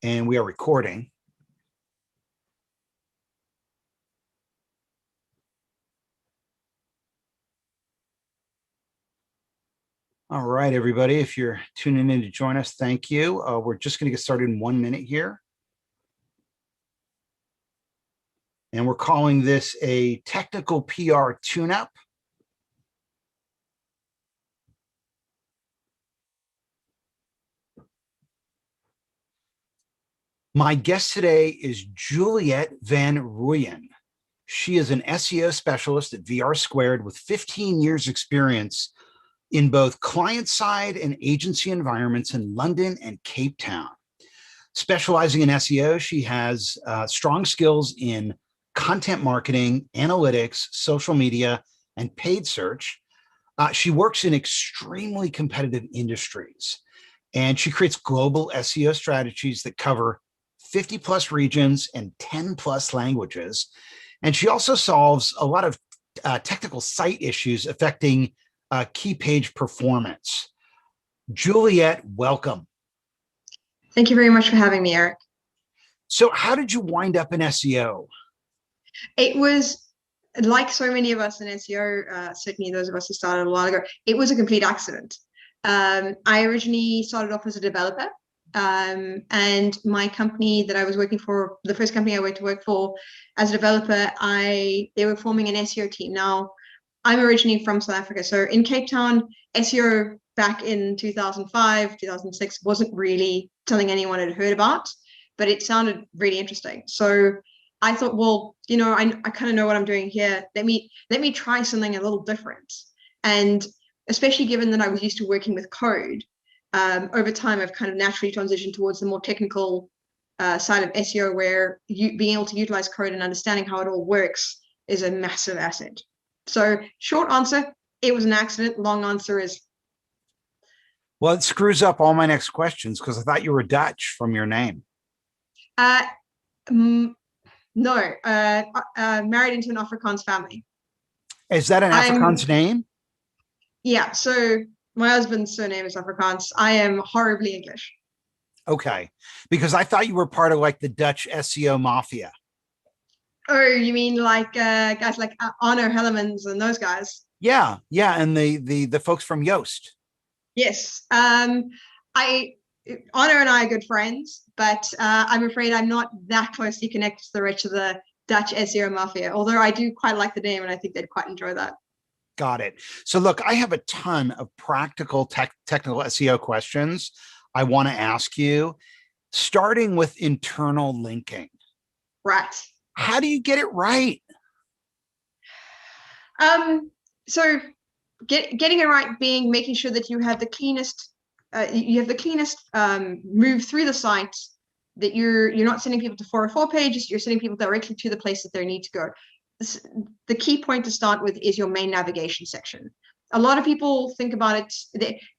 And we are recording. All right, everybody, if you're tuning in to join us, thank you. We're just going to get started in 1 minute here. And we're calling this a technical PR tune-up. My guest today is Juliette van Rooyen. She is an SEO specialist at VR Squared with 15 years experience in both client-side and agency environments in London and Cape Town. Specializing in SEO, she has strong skills in content marketing, analytics, social media, and paid search. She works in extremely competitive industries, and she creates global SEO strategies that cover 50 plus regions and 10 plus languages. And she also solves a lot of technical site issues affecting key page performance. Juliette, welcome. Thank you very much for having me, Eric. So how did you wind up in SEO? It was, like so many of us in SEO, certainly those of us who started a while ago, it was a complete accident. I originally started off as a developer, and my company that I was working for, the first company I went to work for as a developer, they were forming an SEO team. Now, I'm originally from South Africa. So in Cape Town, SEO back in 2005, 2006 wasn't really something anyone had heard about, but it sounded really interesting. So I thought, well, you know, I kind of know what I'm doing here. Let me try something a little different. And especially given that I was used to working with code, over time, I've kind of naturally transitioned towards the more technical side of SEO, where being able to utilize code and understanding how it all works is a massive asset. So short answer, it was an accident. Long answer is, well, it screws up all my next questions because I thought you were Dutch from your name. No, married into an Afrikaans family. Is that an Afrikaans name? Yeah, so my husband's surname is Afrikaans. I am horribly English. Okay, because I thought you were part of like the Dutch SEO mafia. Oh, you mean like guys like Arno Hellemans and those guys? Yeah, and the folks from Yoast. Yes. Arno and I are good friends, but I'm afraid I'm not that closely connected to the rest of the Dutch SEO mafia, although I do quite like the name and I think they'd quite enjoy that. Got it. So look, I have a ton of practical technical SEO questions I want to ask you, starting with internal linking. Right. How do you get it right? So getting it right being making sure that you have the cleanest move through the site, that you're not sending people to 404 pages, you're sending people directly to the place that they need to go. The key point to start with is your main navigation section. A lot of people think about it,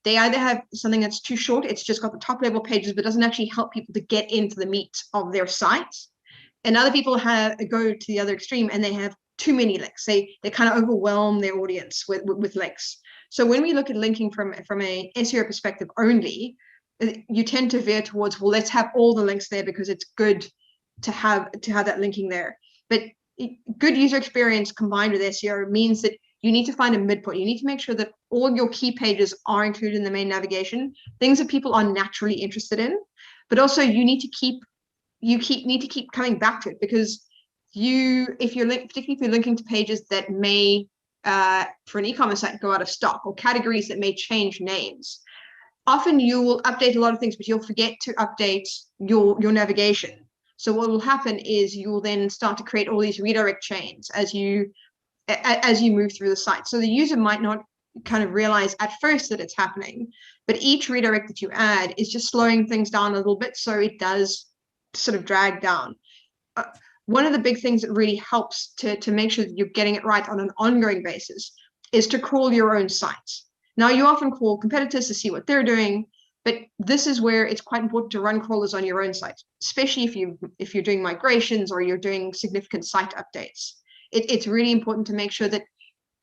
they either have something that's too short, it's just got the top level pages, but doesn't actually help people to get into the meat of their site. And other people go to the other extreme and they have too many links. They kind of overwhelm their audience with links. So when we look at linking from a SEO perspective only, you tend to veer towards, well, let's have all the links there because it's good to have that linking there. But good user experience combined with SEO means that you need to find a midpoint. You need to make sure that all your key pages are included in the main navigation, things that people are naturally interested in, but also you need to keep coming back to it, because particularly if you're linking to pages that may, for an e-commerce site, go out of stock, or categories that may change names, often you will update a lot of things, but you'll forget to update your navigation. So what will happen is you will then start to create all these redirect chains as you move through the site. So the user might not kind of realize at first that it's happening, but each redirect that you add is just slowing things down a little bit, so it does sort of drag down. One of the big things that really helps to make sure that you're getting it right on an ongoing basis is to crawl your own site. Now, you often crawl competitors to see what they're doing, but this is where it's quite important to run crawlers on your own site, especially if you're doing migrations or you're doing significant site updates. It's really important to make sure that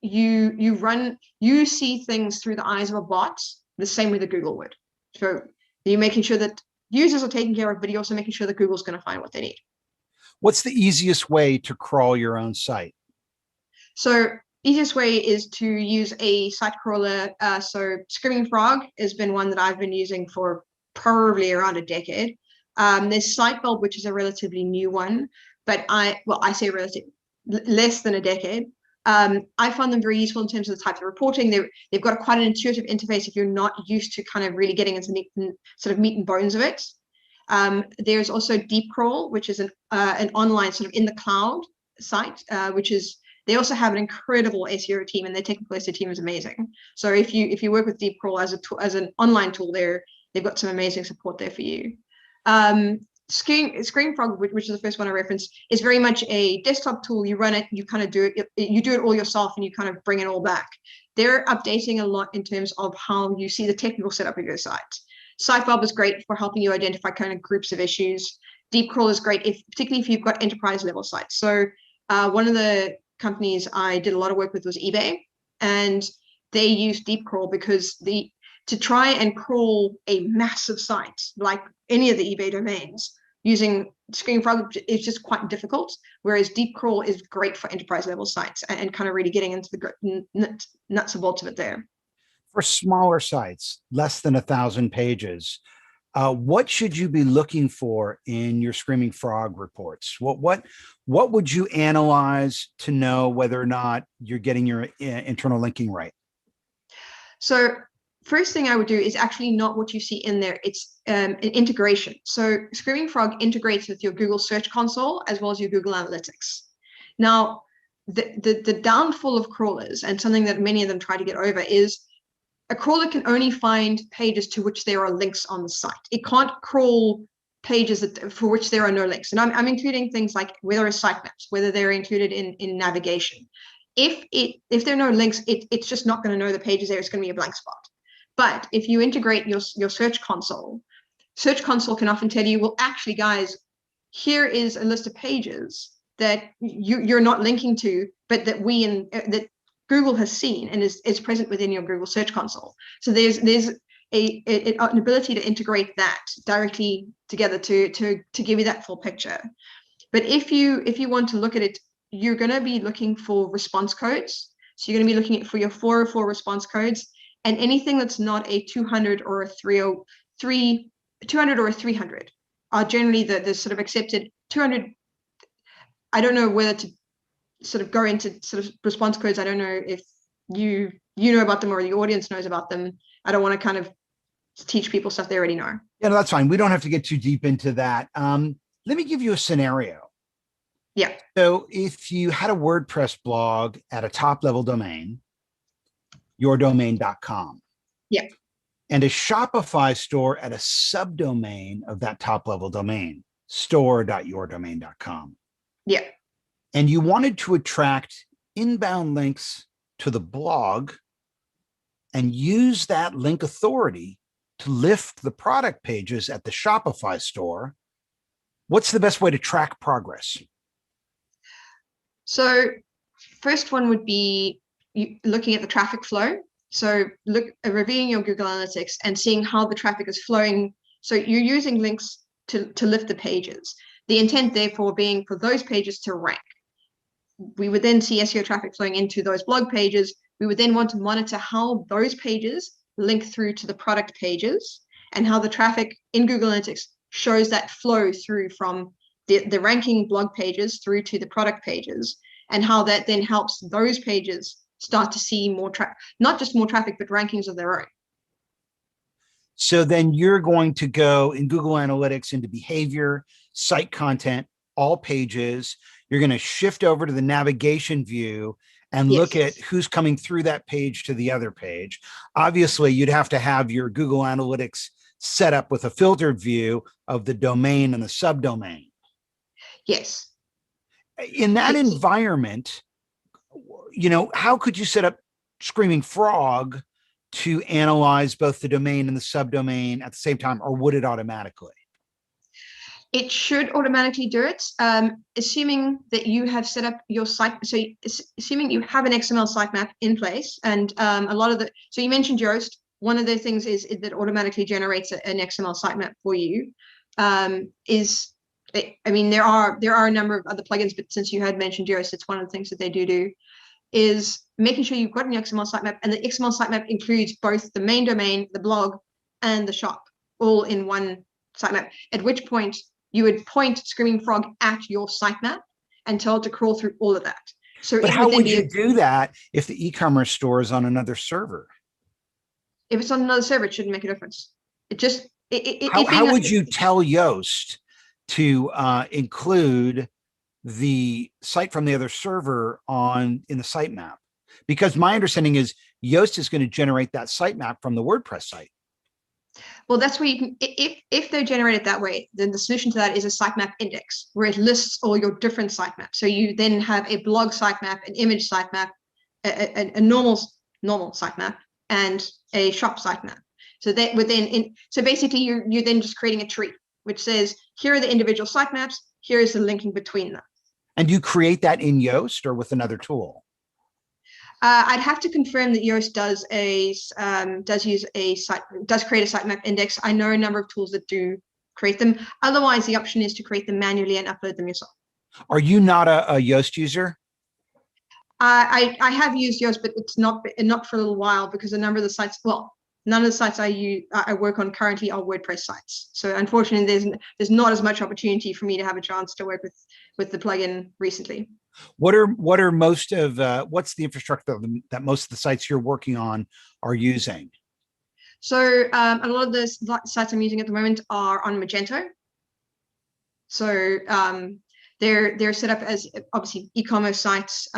you see things through the eyes of a bot the same way that Google would. So you're making sure that users are taken care of, but you're also making sure that Google's going to find what they need. What's the easiest way to crawl your own site? So easiest way is to use a site crawler. So Screaming Frog has been one that I've been using for probably around a decade. There's Sitebulb, which is a relatively new one, but I say relative, less than a decade. I found them very useful in terms of the types of reporting. They've got quite an intuitive interface if you're not used to kind of really getting into the sort of meat and bones of it. There's also Deepcrawl, which is an online sort of in the cloud site, they also have an incredible SEO team, and their technical SEO team is amazing. So if you work with Deepcrawl as an online tool, they've got some amazing support there for you. Screamfrog, which is the first one I referenced, is very much a desktop tool. You run it, you kind of do it all yourself, and you kind of bring it all back. They're updating a lot in terms of how you see the technical setup of your site. Sitebulb is great for helping you identify kind of groups of issues. Deepcrawl is great, particularly if you've got enterprise level sites. So one of the companies I did a lot of work with was eBay, and they use Deepcrawl because to try and crawl a massive site like any of the eBay domains using Screamfrog is just quite difficult, whereas Deepcrawl is great for enterprise level sites and kind of really getting into the nuts and bolts of it there. For smaller sites, less than 1,000 pages, what should you be looking for in your Screaming Frog reports? What would you analyze to know whether or not you're getting your internal linking right? So first thing I would do is actually not what you see in there. It's an integration. So Screaming Frog integrates with your Google Search Console as well as your Google Analytics. Now, the downfall of crawlers, and something that many of them try to get over, is a crawler can only find pages to which there are links on the site. It can't crawl pages for which there are no links. And I'm including things like whether it's sitemaps, whether they're included in navigation. If there are no links, it's just not going to know the pages there. It's going to be a blank spot. But if you integrate your Search Console can often tell you, well, actually, guys, here is a list of pages that you're not linking to, but that that Google has seen and is present within your Google Search Console. So there's an ability to integrate that directly together to give you that full picture. But if you want to look at it, you're going to be looking for response codes. So you're going to be looking for your 404 response codes, and anything that's not a 200 or a 200 or a 300 are generally the sort of accepted. 200, I don't know whether to sort of go into sort of response codes. I don't know if you know about them or the audience knows about them. I don't want to kind of teach people stuff they already know. Yeah, no, that's fine. We don't have to get too deep into that. Let me give you a scenario. Yeah. So if you had a WordPress blog at a top level domain, yourdomain.com. Yeah. And a Shopify store at a subdomain of that top level domain, store.yourdomain.com. Yeah. And you wanted to attract inbound links to the blog and use that link authority to lift the product pages at the Shopify store, what's the best way to track progress? So first one would be looking at the traffic flow. So reviewing your Google Analytics and seeing how the traffic is flowing. So you're using links to lift the pages. The intent, therefore, being for those pages to rank. We would then see SEO traffic flowing into those blog pages. We would then want to monitor how those pages link through to the product pages and how the traffic in Google Analytics shows that flow through from the ranking blog pages through to the product pages, and how that then helps those pages start to see more not just more traffic, but rankings of their own. So then you're going to go in Google Analytics into behavior, site content, all pages. You're going to shift over to the navigation view and look at who's coming through that page to the other page. Obviously, you'd have to have your Google Analytics set up with a filtered view of the domain and the subdomain. Yes. In that environment, how could you set up Screaming Frog to analyze both the domain and the subdomain at the same time, or would it automatically? It should automatically do it, assuming that you have set up your site. So assuming you have an XML sitemap in place, and so you mentioned Yoast. one of the things is that automatically generates an XML sitemap for you. I mean, there are a number of other plugins, but since you had mentioned Yoast, it's one of the things that they do is making sure you've got an XML sitemap, and the XML sitemap includes both the main domain, the blog, and the shop all in one sitemap, at which point you would point Screaming Frog at your sitemap and tell it to crawl through all of that. So but how would you do that if the e-commerce store is on another server? If it's on another server, it shouldn't make a difference. How would you tell Yoast to include the site from the other server in the sitemap? Because my understanding is Yoast is going to generate that sitemap from the WordPress site. Well, that's where you can, if they're generated that way, then the solution to that is a sitemap index, where it lists all your different sitemaps. So you then have a blog sitemap, an image sitemap, a normal sitemap, and a shop sitemap. So that within, so basically you're then just creating a tree, which says, here are the individual sitemaps, here is the linking between them. And you create that in Yoast or with another tool? I'd have to confirm that Yoast does create a sitemap index. I know a number of tools that do create them. Otherwise, the option is to create them manually and upload them yourself. Are you not a Yoast user? I have used Yoast, but it's not for a little while, because a number of the sites, well, none of the sites I work on currently are WordPress sites. So unfortunately, there's not as much opportunity for me to have a chance to work with the plugin recently. What are most of what's the infrastructure that most of the sites you're working on are using? So a lot of the sites I'm using at the moment are on Magento. So they're set up as obviously e-commerce sites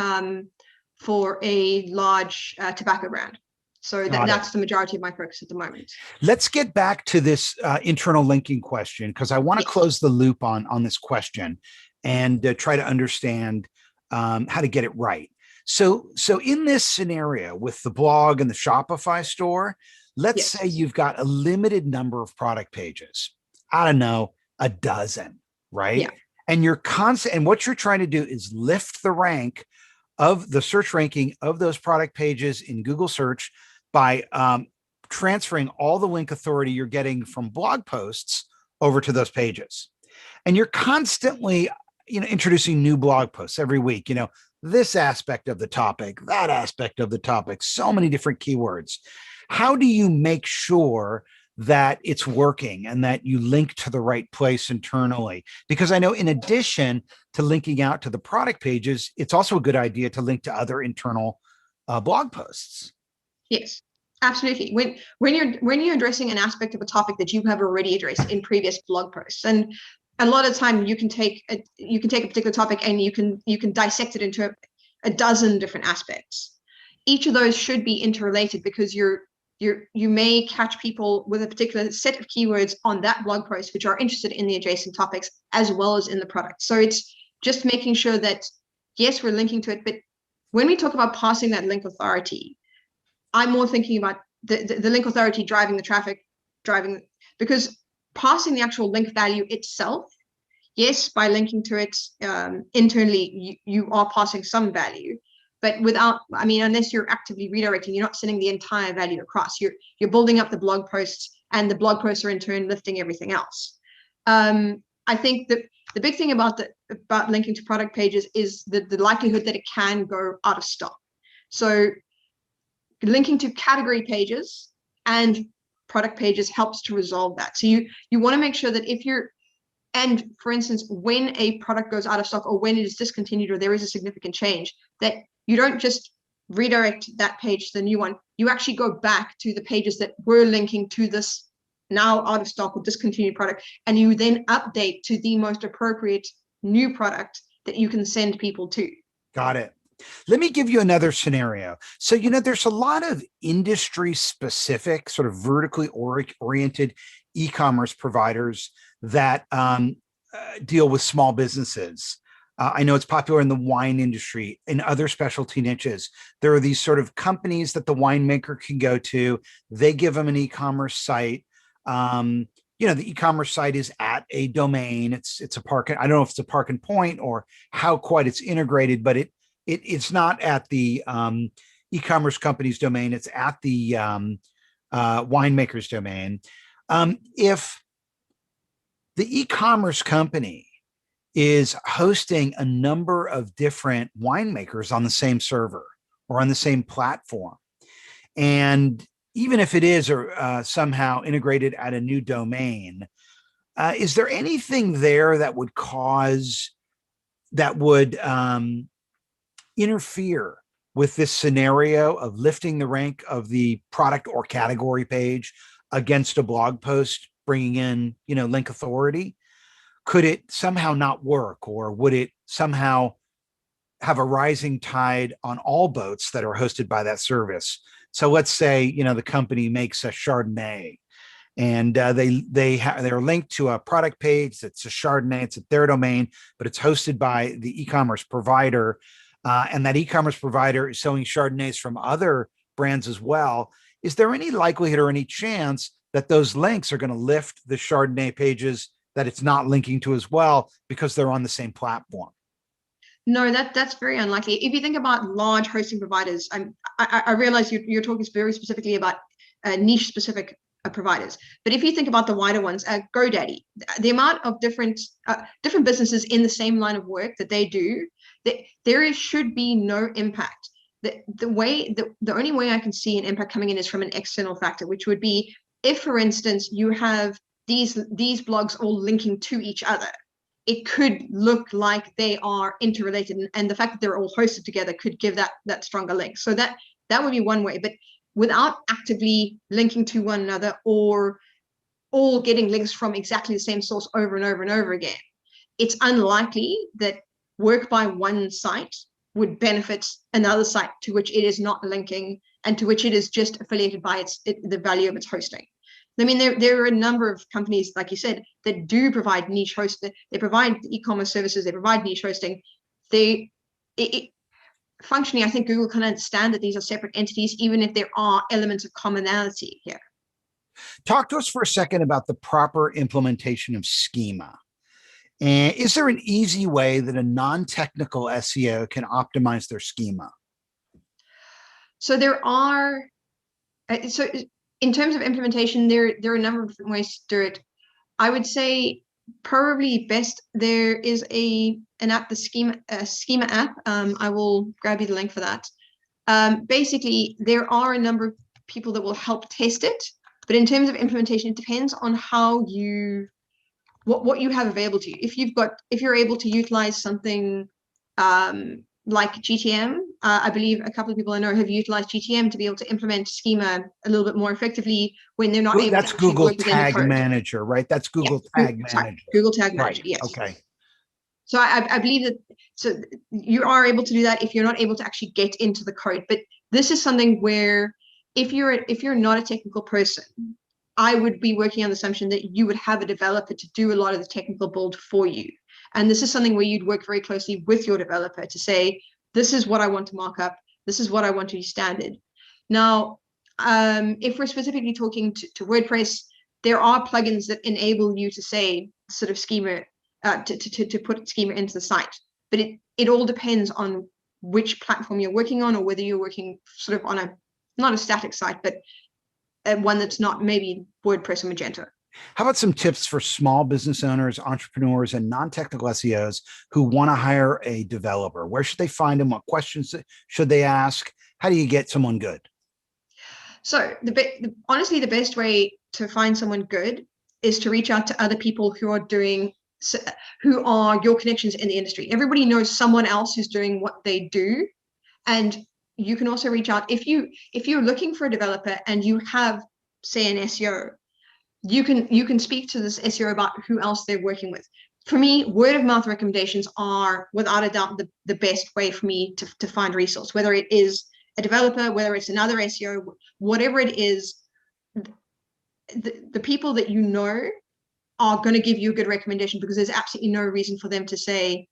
for a large tobacco brand. So that's the majority of my focus at the moment. Let's get back to this internal linking question, because I want to close the loop on this question and try to understand how to get it right. So in this scenario with the blog and the Shopify store, let's say you've got a limited number of product pages. I don't know, a dozen, right? Yeah. And and what you're trying to do is lift the rank of the search ranking of those product pages in Google search by transferring all the link authority you're getting from blog posts over to those pages. And you're constantly introducing new blog posts every week, this aspect of the topic, that aspect of the topic, so many different keywords. How do you make sure that it's working and that you link to the right place internally? Because I know in addition to linking out to the product pages, it's also a good idea to link to other internal blog posts. Yes, absolutely. When you're addressing an aspect of a topic that you have already addressed in previous blog posts, and a lot of time you can take a particular topic and you can dissect it into a dozen different aspects. Each of those should be interrelated, because you may catch people with a particular set of keywords on that blog post which are interested in the adjacent topics as well as in the product. So it's just making sure that, yes, we're linking to it, but when we talk about passing that link authority, I'm more thinking about the link authority driving the traffic, because passing the actual link value itself, yes, by linking to it internally, you are passing some value, but unless you're actively redirecting, you're not sending the entire value across. You're building up the blog posts, and the blog posts are in turn lifting everything else. I think that the big thing about linking to product pages is the likelihood that it can go out of stock. So linking to category pages and product pages helps to resolve that. So you want to make sure that and for instance, when a product goes out of stock or when it is discontinued or there is a significant change, that you don't just redirect that page to the new one. You actually go back to the pages that were linking to this now out of stock or discontinued product, and you then update to the most appropriate new product that you can send people to. Got it. Let me give you another scenario. So, there's a lot of industry specific, sort of vertically oriented e-commerce providers that deal with small businesses. I know it's popular in the wine industry, in other specialty niches. There are these sort of companies that the winemaker can go to. They give them an e-commerce site. The e-commerce site is at a domain. It's a park. I don't know if it's a park and point or how quite it's integrated, but it's not at the e-commerce company's domain. It's at the winemaker's domain. If the e-commerce company is hosting a number of different winemakers on the same server or on the same platform, and even if it is somehow integrated at a new domain, is there anything there that would interfere with this scenario of lifting the rank of the product or category page against a blog post, bringing in, link authority? Could it somehow not work, or would it somehow have a rising tide on all boats that are hosted by that service? So let's say, the company makes a Chardonnay, and they're linked to a product page that's a Chardonnay. It's at their domain, but it's hosted by the e-commerce provider, and that e-commerce provider is selling Chardonnays from other brands as well. Is there any likelihood or any chance that those links are going to lift the Chardonnay pages that it's not linking to as well because they're on the same platform? No, that's very unlikely. If you think about large hosting providers, I realize you're talking very specifically about niche specific providers, but if you think about the wider ones, GoDaddy, the amount of different businesses in the same line of work that they do, there should be no impact. The only way I can see an impact coming in is from an external factor, which would be if, for instance, you have these blogs all linking to each other. It could look like they are interrelated, and the fact that they're all hosted together could give that stronger link. So that would be one way, but without actively linking to one another or all getting links from exactly the same source over and over and over again, it's unlikely that work by one site would benefit another site to which it is not linking and to which it is just affiliated by the value of its hosting. I mean, there are a number of companies, like you said, that do provide niche hosting. They provide e-commerce services. They provide niche hosting. Functionally, I think Google can understand that these are separate entities, even if there are elements of commonality here. Talk to us for a second about the proper implementation of schema. And is there an easy way that a non-technical SEO can optimize their schema? So there are. In terms of implementation, there are a number of different ways to do it. I would say probably best there is an app, the schema app. I will grab you the link for that. Basically, there are a number of people that will help test it, but in terms of implementation, it depends on how what you have available to you. If you're able to utilize something like GTM, I believe a couple of people I know have utilized GTM to be able to implement schema a little bit more effectively when they're not able that's to Google work within the code. Tag Manager, right? That's Google Tag Manager. Google Tag Manager, right. Yes. Okay. So I believe that you are able to do that if you're not able to actually get into the code. But this is something where if you're not a technical person, I would be working on the assumption that you would have a developer to do a lot of the technical build for you. And this is something where you'd work very closely with your developer to say, this is what I want to mark up. This is what I want to be standard. Now, if we're specifically talking to WordPress, there are plugins that enable you to say sort of schema, to put schema into the site. But it all depends on which platform you're working on, or whether you're working sort of on not a static site, but one that's not maybe WordPress or Magento. How about some tips for small business owners, entrepreneurs, and non-technical SEOs who want to hire a developer? Where should they find them? What questions should they ask? How do you get someone good? So honestly, the best way to find someone good is to reach out to other people who are your connections in the industry. Everybody knows someone else who's doing what they do. And you can also reach out if you're looking for a developer and you have, say, an SEO. You can speak to this SEO about who else they're working with. For me, word of mouth recommendations are without a doubt the best way for me to find resource, whether it is a developer, whether it's another SEO, whatever it is. The people that you know are going to give you a good recommendation, because there's absolutely no reason for them to say,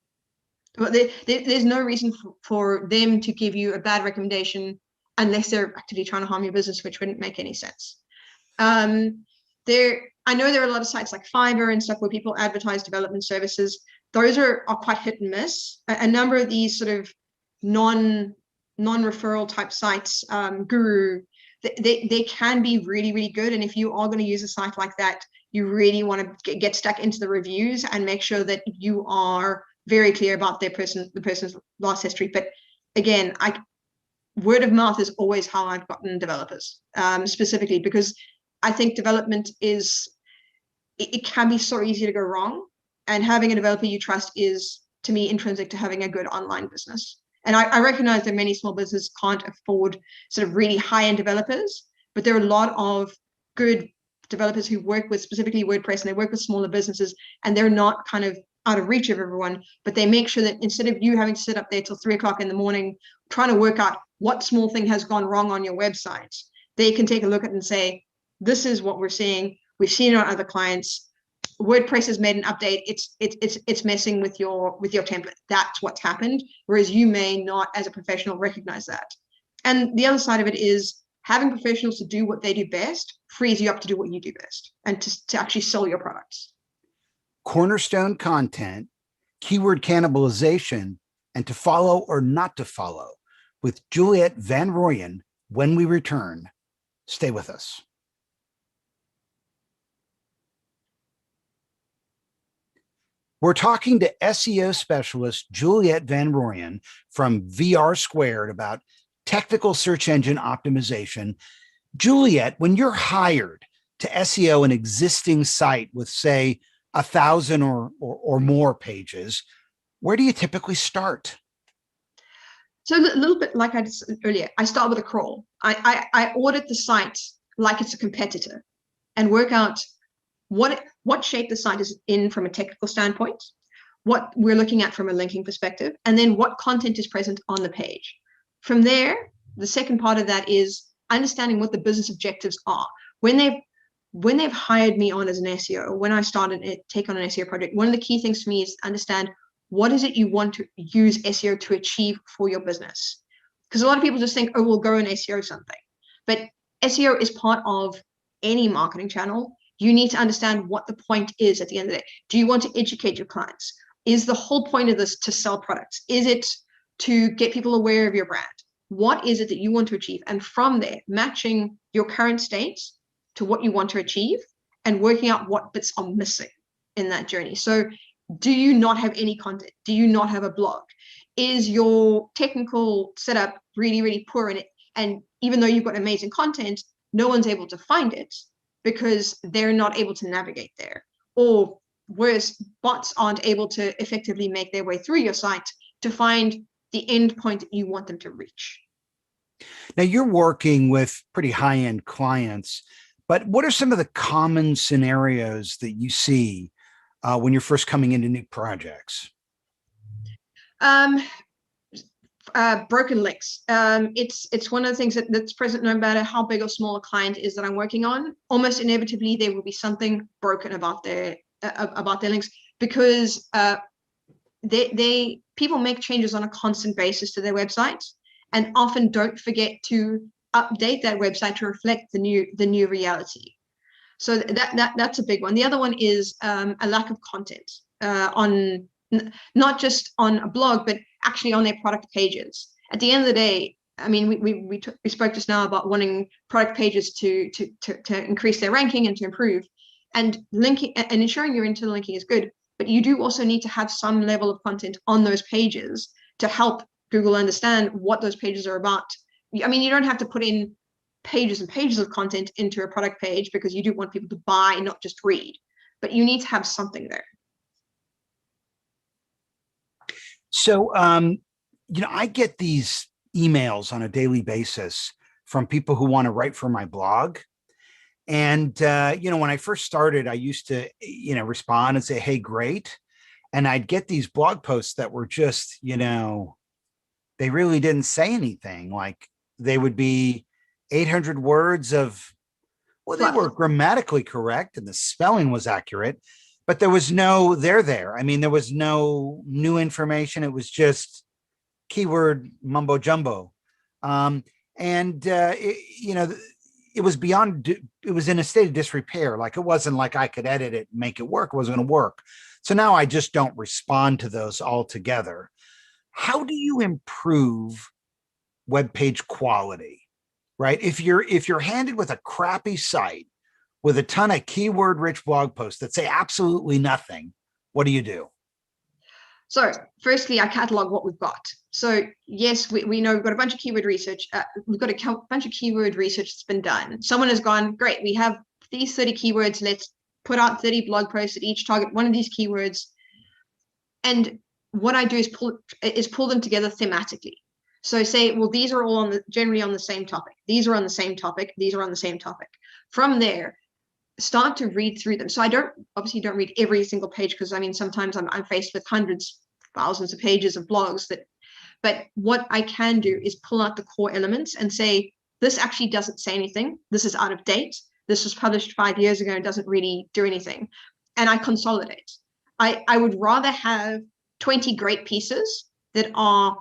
well, there's no reason for them to give you a bad recommendation unless they're actively trying to harm your business, which wouldn't make any sense. I know there are a lot of sites like Fiverr and stuff where people advertise development services. Those are quite hit and miss. A number of these sort of non-referral type sites, Guru, they can be really, really good. And if you are going to use a site like that, you really want to get stuck into the reviews and make sure that you are very clear about the person's last history. But again, word of mouth is always how I've gotten developers, specifically because I think development it can be so easy to go wrong. And having a developer you trust is, to me, intrinsic to having a good online business. And I recognize that many small businesses can't afford sort of really high-end developers, but there are a lot of good developers who work with specifically WordPress, and they work with smaller businesses, and they're not kind of out of reach of everyone, but they make sure that instead of you having to sit up there till 3 o'clock in the morning trying to work out what small thing has gone wrong on your website, they can take a look at it and say, this is what we're seeing. We've seen it on other clients. WordPress has made an update. It's messing with your template. That's what's happened. Whereas you may not, as a professional, recognize that. And the other side of it is having professionals to do what they do best frees you up to do what you do best and to actually sell your products. Cornerstone content, keyword cannibalization, and to follow or not to follow with Juliette Van Rooyen when we return. Stay with us. We're talking to SEO specialist Juliette Van Rooyen from VR Squared about technical search engine optimization. Juliette, when you're hired to SEO an existing site with, say, 1,000 or more pages, where do you typically start? So a little bit like I said earlier, I start with a crawl. I audit the site like it's a competitor and work out what shape the site is in from a technical standpoint, what we're looking at from a linking perspective, and then what content is present on the page. From there, the second part of that is understanding what the business objectives are. When they've hired me on as an SEO, when I started to take on an SEO project, one of the key things for me is understand what is it you want to use SEO to achieve for your business. Because a lot of people just think, oh, we'll go and SEO something. But SEO is part of any marketing channel. You need to understand what the point is at the end of the day. Do you want to educate your clients? Is the whole point of this to sell products? Is it to get people aware of your brand? What is it that you want to achieve? And from there, matching your current state to what you want to achieve and working out what bits are missing in that journey. So do you not have any content? Do you not have a blog? Is your technical setup really, really poor in it? And even though you've got amazing content, no one's able to find it because they're not able to navigate there. Or worse, bots aren't able to effectively make their way through your site to find the end point that you want them to reach. Now, you're working with pretty high-end clients, but what are some of the common scenarios that you see when you're first coming into new projects? Broken links. It's one of the things that's present no matter how big or small a client is that I'm working on. Almost inevitably, there will be something broken about their links because people make changes on a constant basis to their website and often don't forget to update that website to reflect the new reality. So that's a big one. The other one is a lack of content on not just on a blog, but actually on their product pages. At the end of the day, I mean, we spoke just now about wanting product pages to increase their ranking and to improve, and linking and ensuring your interlinking is good. But you do also need to have some level of content on those pages to help Google understand what those pages are about. I mean, you don't have to put in pages and pages of content into a product page because you do want people to buy, not just read, but you need to have something there. So, I get these emails on a daily basis from people who want to write for my blog. And, when I first started, I used to, respond and say, hey, great. And I'd get these blog posts that were just, they really didn't say anything. Like they would be 800 words of, well, they were grammatically correct and the spelling was accurate, but there was no there. I mean, there was no new information. It was just keyword mumbo jumbo. It was it was in a state of disrepair. Like it wasn't like I could edit it and make it work. It wasn't going to work. So now I just don't respond to those altogether. How do you improve web page quality? right? If you're handed with a crappy site with a ton of keyword rich blog posts that say absolutely nothing, what do you do? So firstly, I catalog what we've got. So yes, we know we've got a bunch of keyword research. We've got a bunch of keyword research that's been done. Someone has gone, great, we have these 30 keywords. Let's put out 30 blog posts that each target one of these keywords. And what I do is pull them together thematically. So say, well, these are all generally on the same topic. These are on the same topic. These are on the same topic. From there, start to read through them. So I obviously don't read every single page, because I mean, sometimes I'm faced with hundreds, thousands of pages of blogs but what I can do is pull out the core elements and say, this actually doesn't say anything. This is out of date. This was published 5 years ago and doesn't really do anything. And I consolidate. I would rather have 20 great pieces that are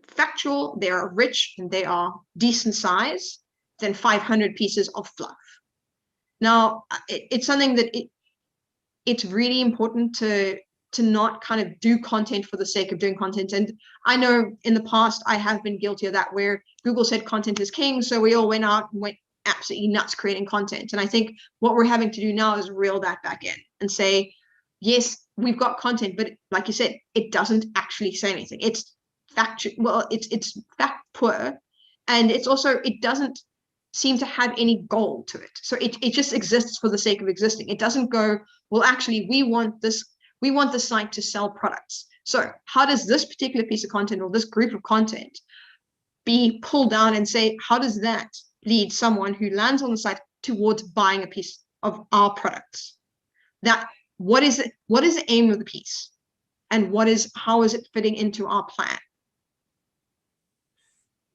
factual, they are rich, and they are decent size than 500 pieces of fluff. Now, it's something that it's really important to not kind of do content for the sake of doing content. And I know in the past I have been guilty of that, where Google said content is king, so we all went out and went absolutely nuts creating content. And I think what we're having to do now is reel that back in and say, yes, we've got content, but like you said, it doesn't actually say anything. It's factual. Well, it's fact poor, and it's also, it doesn't seem to have any goal to it. So it just exists for the sake of existing. It doesn't go, well, actually, we want the site to sell products. So how does this particular piece of content or this group of content be pulled down and say, how does that lead someone who lands on the site towards buying a piece of our products? That what is it? What is the aim of the piece? And how is it fitting into our plan?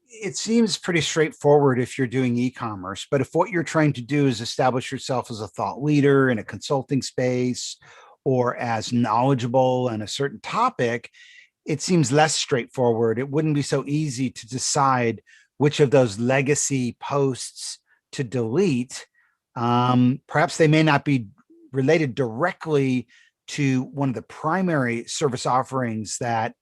It seems pretty straightforward if you're doing e-commerce, but if what you're trying to do is establish yourself as a thought leader in a consulting space or as knowledgeable in a certain topic, it seems less straightforward. It wouldn't be so easy to decide which of those legacy posts to delete. Perhaps they may not be related directly to one of the primary service offerings that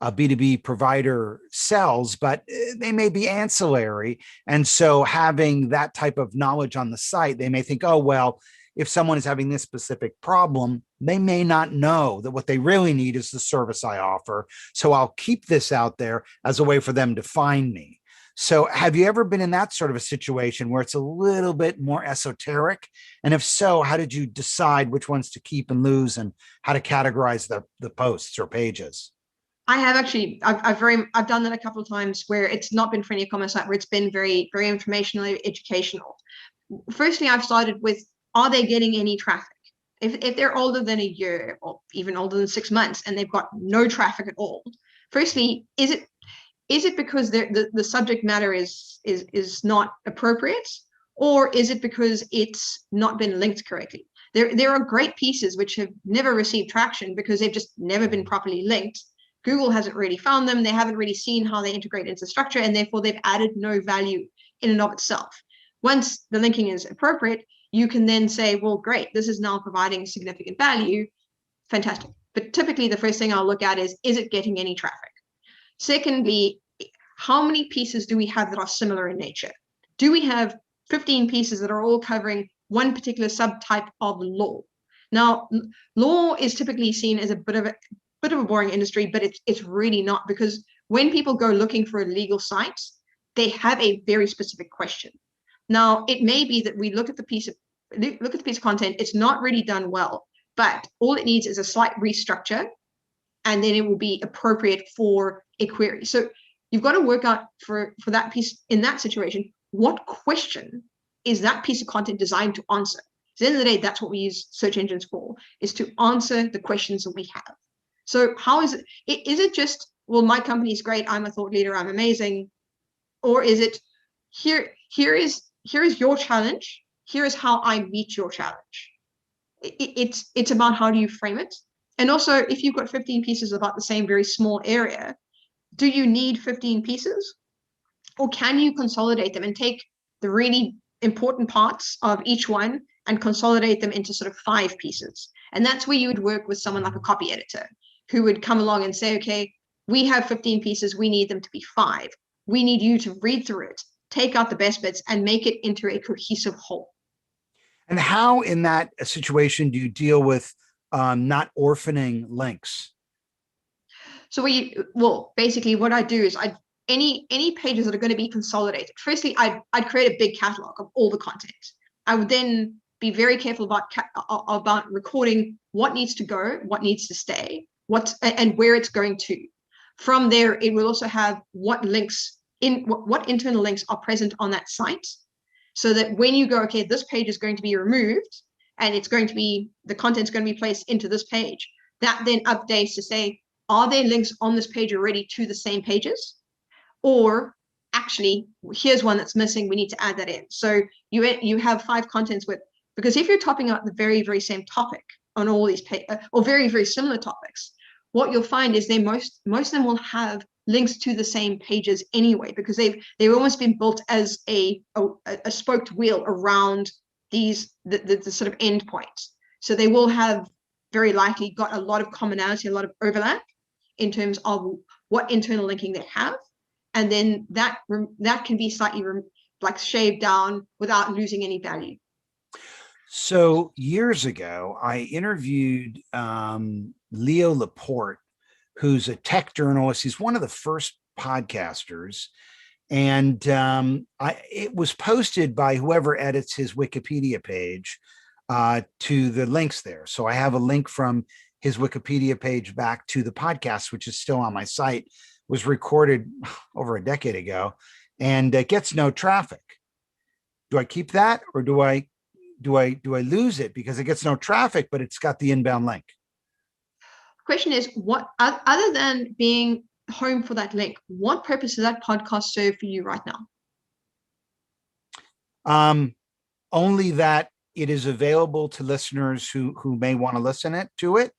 a B2B provider sells, but they may be ancillary. And so having that type of knowledge on the site, they may think, oh, well, if someone is having this specific problem, they may not know that what they really need is the service I offer. So I'll keep this out there as a way for them to find me. So have you ever been in that sort of a situation where it's a little bit more esoteric? And if so, how did you decide which ones to keep and lose and how to categorize the posts or pages? I have actually, I've done that a couple of times where it's not been for an e-commerce site, where it's been very, very informational, educational. Firstly, I've started with, are they getting any traffic? If they're older than a year or even older than 6 months and they've got no traffic at all, firstly, is it because the subject matter is not appropriate, or is it because it's not been linked correctly? There are great pieces which have never received traction because they've just never been properly linked. Google hasn't really found them. They haven't really seen how they integrate into the structure, and therefore they've added no value in and of itself. Once the linking is appropriate, you can then say, well, great, this is now providing significant value. Fantastic. But typically the first thing I'll look at is it getting any traffic? Secondly, how many pieces do we have that are similar in nature? Do we have 15 pieces that are all covering one particular subtype of law? Now, law is typically seen as a bit of a boring industry, but it's really not, because when people go looking for a legal site, they have a very specific question. Now, it may be that we look at the piece of content, it's not really done well, but all it needs is a slight restructure, and then it will be appropriate for a query. So you've got to work out for that piece, in that situation, what question is that piece of content designed to answer? At the end of the day, that's what we use search engines for, is to answer the questions that we have. So how is it? Is it just, well, my company is great, I'm a thought leader, I'm amazing? Or is it, here is your challenge, here is how I meet your challenge? It's about how do you frame it? And also, if you've got 15 pieces about the same very small area, do you need 15 pieces? Or can you consolidate them and take the really important parts of each one and consolidate them into sort of 5 pieces? And that's where you would work with someone like a copy editor, who would come along and say, okay, we have 15 pieces, we need them to be 5. We need you to read through it take out the best bits and make it into a cohesive whole. And how in that situation do you deal with not orphaning links? So basically what I do is any pages that are going to be consolidated. Firstly, I'd create a big catalog of all the content. I would then be very careful about recording what needs to go, what needs to stay, and where it's going to. From there, it will also have what internal links are present on that site, so that when you go, okay, this page is going to be removed and the content's going to be placed into this page, that then updates to say, are there links on this page already to the same pages? Or actually, here's one that's missing, we need to add that in. So you have 5 contents because if you're topping up the very, very same topic on all these or very, very similar topics, what you'll find is most of them will have links to the same pages anyway, because they've almost been built as a spoked wheel around the sort of end points. So they will have very likely got a lot of commonality, a lot of overlap in terms of what internal linking they have, and then that can be slightly shaved down without losing any value. So years ago, I interviewed Leo Laporte, who's a tech journalist. He's one of the first podcasters. And it was posted by whoever edits his Wikipedia page to the links there. So I have a link from his Wikipedia page back to the podcast, which is still on my site, was recorded over a decade ago, and it gets no traffic. Do I keep that, or do I lose it because it gets no traffic, but it's got the inbound link? Question is, what other than being home for that link, what purpose does that podcast serve for you right now? Only that it is available to listeners who may want to listen to it.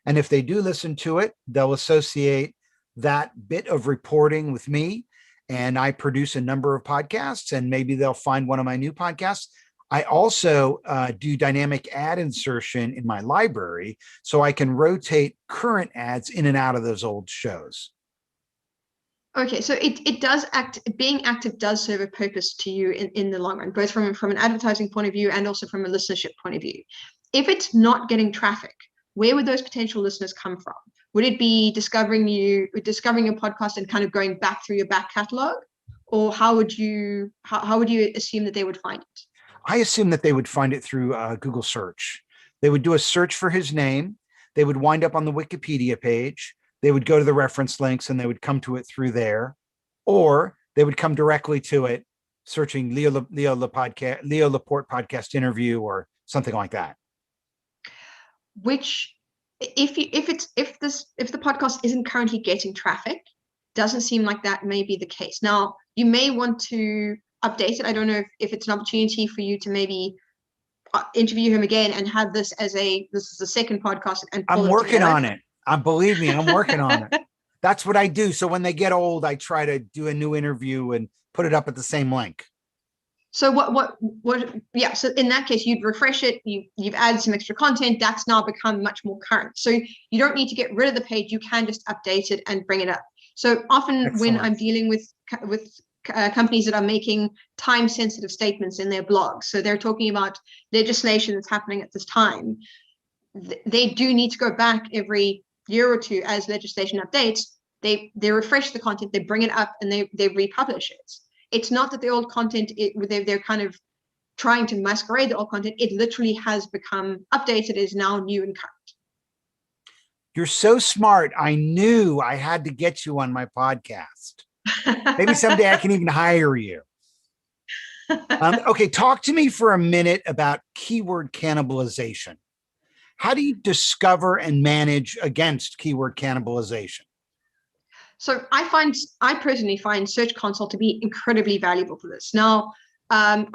And if they do listen to it, they'll associate that bit of reporting with me. And I produce a number of podcasts, and maybe they'll find one of my new podcasts. I also do dynamic ad insertion in my library, so I can rotate current ads in and out of those old shows. Okay, so it does being active does serve a purpose to you in the long run, both from an advertising point of view and also from a listenership point of view. If it's not getting traffic, where would those potential listeners come from? Would it be discovering your podcast and kind of going back through your back catalog, or how would you assume that they would find it? I assume that they would find it through Google search. They would do a search for his name. They would wind up on the Wikipedia page. They would go to the reference links and they would come to it through there, or they would come directly to it searching Leo Laporte podcast interview or something like that. Which, if the podcast isn't currently getting traffic, doesn't seem like that may be the case. Now, you may want to update it. I don't know if it's an opportunity for you to maybe interview him again and have this as this is the second podcast. And I'm working on it. Believe me, I'm working on it. That's what I do. So when they get old, I try to do a new interview and put it up at the same link. So yeah, so in that case, you'd refresh it, you've added some extra content, that's now become much more current. So you don't need to get rid of the page, you can just update it and bring it up. So often Excellent. When I'm dealing with companies that are making time-sensitive statements in their blogs, so they're talking about legislation that's happening at this time, they do need to go back every year or two as legislation updates. They refresh the content, they bring it up, and they republish it. It's not that the old content, they're kind of trying to masquerade the old content. It literally has become updated, is now new and current. You're so smart. I knew I had to get you on my podcast. Maybe someday I can even hire you. Okay, talk to me for a minute about keyword cannibalization. How do you discover and manage against keyword cannibalization? So I personally find Search Console to be incredibly valuable for this. Now, I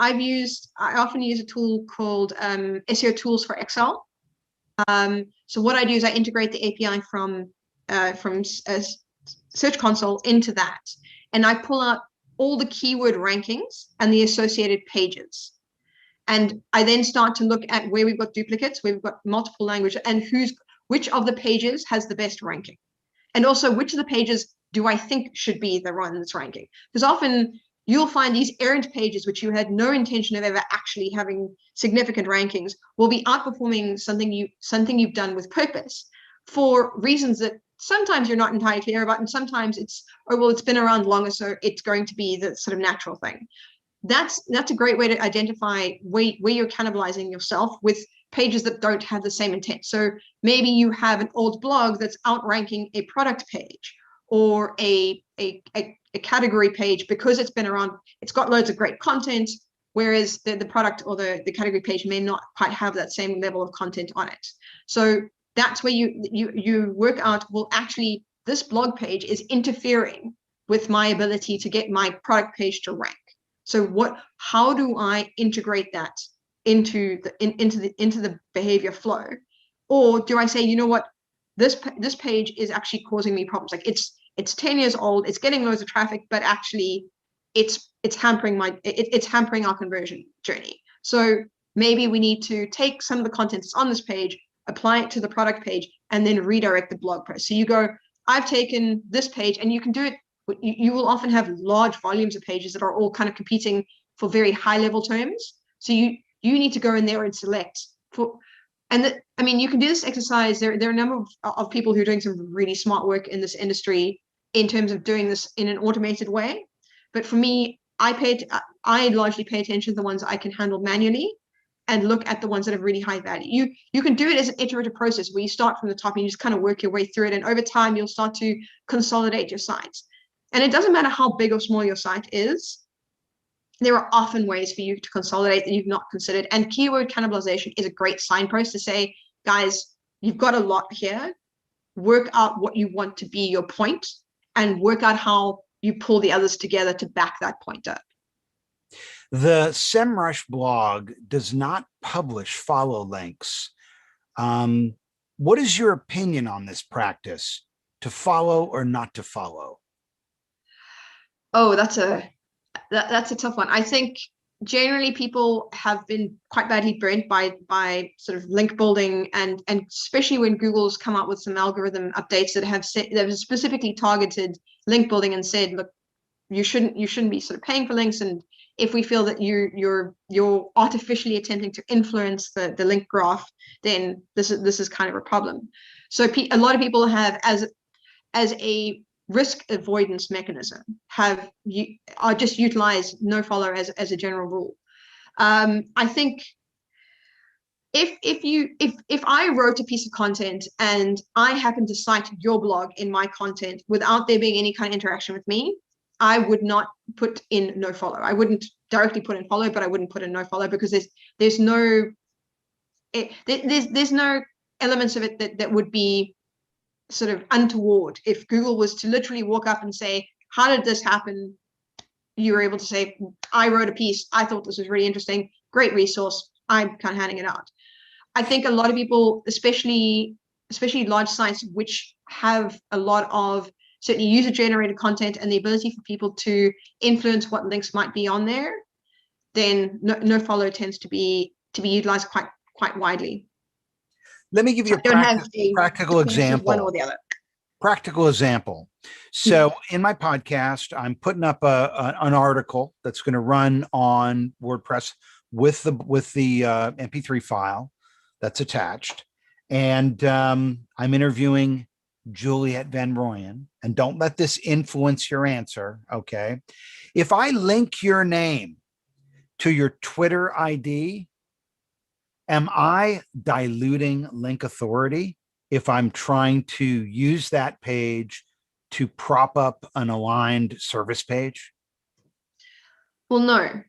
often use a tool called SEO Tools for Excel. So what I do is I integrate the API from Search Console into that, and I pull out all the keyword rankings and the associated pages. And I then start to look at where we've got duplicates, where we've got multiple languages, and which of the pages has the best ranking. And also, which of the pages do I think should be the one that's ranking? Because often you'll find these errant pages, which you had no intention of ever actually having significant rankings, will be outperforming something you've done with purpose for reasons that sometimes you're not entirely clear about, and sometimes it's, oh, well, it's been around longer, so it's going to be the sort of natural thing. That's a great way to identify where you're cannibalizing yourself with pages that don't have the same intent. So maybe you have an old blog that's outranking a product page or a category page because it's been around, it's got loads of great content, whereas the product or the category page may not quite have that same level of content on it. So that's where you work out, well, actually, this blog page is interfering with my ability to get my product page to rank. So how do I integrate that into the behavior flow? Or do I say, you know what, this page is actually causing me problems. Like it's 10 years old, it's getting loads of traffic, but actually it's hampering it's hampering our conversion journey. So maybe we need to take some of the content that's on this page, apply it to the product page, and then redirect the blog post. So you go, I've taken this page, and you can do it. You will often have large volumes of pages that are all kind of competing for very high level terms. So you need to go in there and select for, and I mean, you can do this exercise. There are a number of people who are doing some really smart work in this industry in terms of doing this in an automated way. But for me, I largely pay attention to the ones I can handle manually and look at the ones that have really high value. You can do it as an iterative process where you start from the top and you just kind of work your way through it. And over time, you'll start to consolidate your sites. And it doesn't matter how big or small your site is. There are often ways for you to consolidate that you've not considered. And keyword cannibalization is a great signpost to say, guys, you've got a lot here. Work out what you want to be your point and work out how you pull the others together to back that point up. The SEMrush blog does not publish follow links. What is your opinion on this practice, to follow or not to follow? Oh, that's a tough one. I think generally people have been quite badly burnt by sort of link building, and especially when Google's come up with some algorithm updates that have specifically targeted link building and said, look, you shouldn't be sort of paying for links, and if we feel that you're artificially attempting to influence the link graph, then this is kind of a problem. So a lot of people have, as a risk avoidance mechanism, are just utilize no-follow as a general rule. I think if I wrote a piece of content and I happen to cite your blog in my content without there being any kind of interaction with me, I would not put in no follow. I wouldn't directly put in follow, but I wouldn't put in no follow because there's no elements of it that would be sort of untoward. If Google was to literally walk up and say, how did this happen? You were able to say, I wrote a piece, I thought this was really interesting, great resource, I'm kind of handing it out. I think a lot of people, especially large sites which have a lot of certainly user-generated content and the ability for people to influence what links might be on there, then no follow tends to be utilized quite widely. Let me give you a practical example. One or the other. Practical example. So in my podcast, I'm putting up an article that's going to run on WordPress with the MP3 file that's attached, and I'm interviewing Juliette Van Rooyen. And don't let this influence your answer, okay? If I link your name to your Twitter ID, am I diluting link authority if I'm trying to use that page to prop up an aligned service page? Well, no.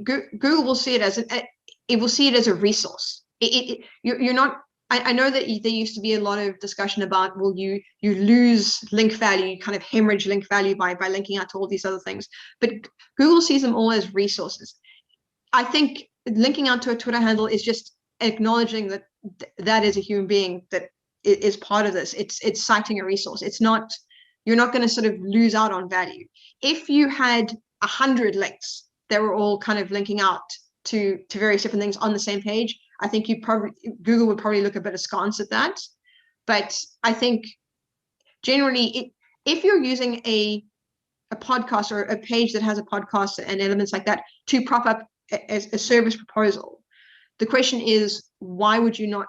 Google will see it as a resource. You're not. I know that there used to be a lot of discussion about, well, you lose link value, you kind of hemorrhage link value by linking out to all these other things. But Google sees them all as resources. I think linking out to a Twitter handle is just acknowledging that is a human being that is part of this. It's citing a resource. It's not, you're not going to sort of lose out on value. If you had 100 links that were all kind of linking out to various different things on the same page, I think Google would probably look a bit askance at that. But I think generally, if you're using a a podcast or a page that has a podcast and elements like that to prop up a service proposal. The question is, why would you not?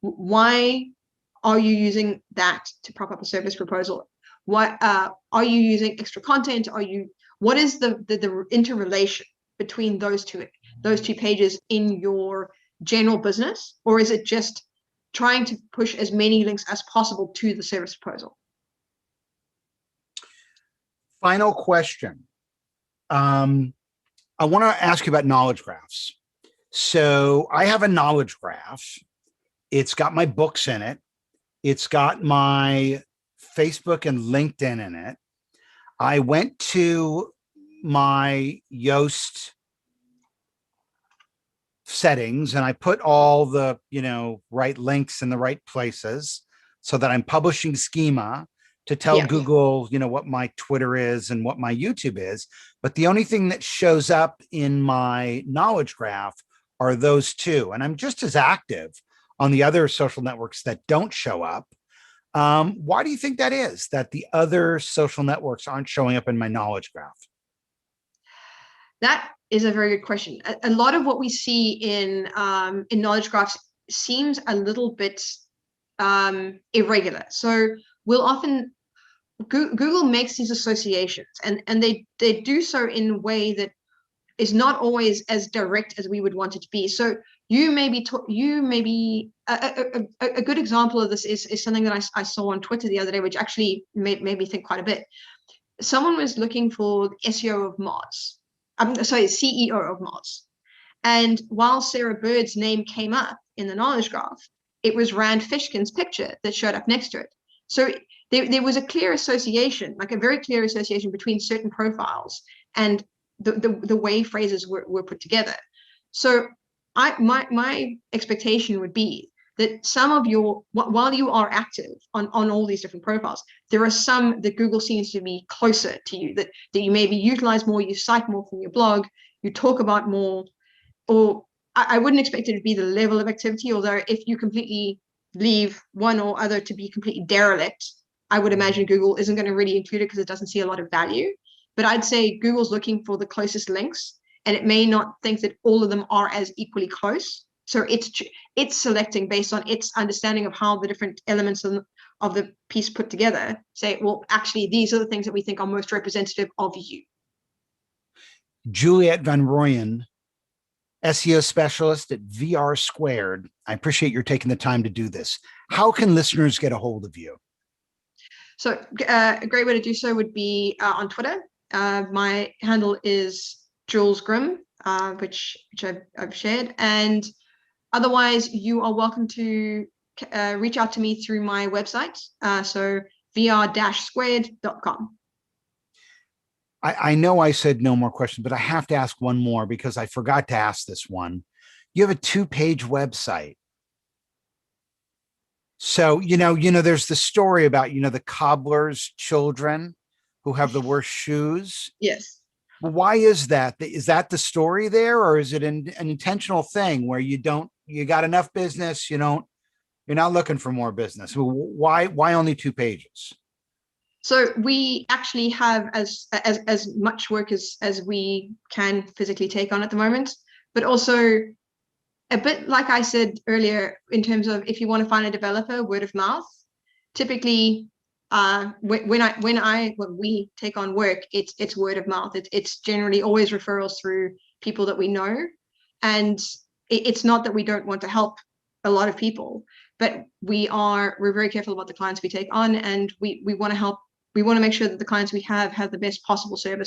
Why are you using that to prop up a service proposal? What are you using extra content? What is the interrelation between those two pages in your general business, or is it just trying to push as many links as possible to the service proposal? Final question. I want to ask you about knowledge graphs. So I have a knowledge graph. It's got my books in it. It's got my Facebook and LinkedIn in it. I went to my Yoast settings and I put all the, right links in the right places so that I'm publishing schema to tell Google, what my Twitter is and what my YouTube is. But the only thing that shows up in my knowledge graph are those two. And I'm just as active on the other social networks that don't show up. Why do you think that is, that the other social networks aren't showing up in my knowledge graph? That is a very good question. A lot of what we see in knowledge graphs seems a little bit irregular. So we'll often, Google makes these associations and they do so in a way that is not always as direct as we would want it to be. So you may be a good example of this is something that I saw on Twitter the other day, which actually made me think quite a bit. Someone was looking for SEO of Mars. CEO of Mars. And while Sarah Bird's name came up in the knowledge graph, it was Rand Fishkin's picture that showed up next to it. So there was a clear association, like a very clear association between certain profiles and the way phrases were put together. So my expectation would be that some of your, while you are active on all these different profiles, there are some that Google seems to be closer to you, that you maybe utilize more, you cite more from your blog, you talk about more, or I wouldn't expect it to be the level of activity, although if you completely leave one or other to be completely derelict, I would imagine Google isn't going to really include it because it doesn't see a lot of value. But I'd say Google's looking for the closest links, and it may not think that all of them are as equally close. So it's selecting based on its understanding of how the different elements of the piece put together say, well, actually, these are the things that we think are most representative of you. Juliette van Rooyen, SEO specialist at VR Squared. I appreciate your taking the time to do this. How can listeners get a hold of you? So a great way to do so would be on Twitter. My handle is Jules Grimm, which I've shared. And otherwise, you are welcome to reach out to me through my website. So vr-squared.com. I know I said no more questions, but I have to ask one more because I forgot to ask this one. You have a 2-page website. So, there's the story about, the cobbler's children who have the worst shoes. Yes. Why is that? Is that the story there, or is it an intentional thing where you got enough business, you're not looking for more business? Why only 2 pages? So we actually have as much work as we can physically take on at the moment, but also a bit like I said earlier, in terms of if you want to find a developer, word of mouth. Typically, when we take on work, it's word of mouth. It's generally always referrals through people that we know, and it's not that we don't want to help a lot of people, but we're very careful about the clients we take on, and we want to help. We want to make sure that the clients we have the best possible service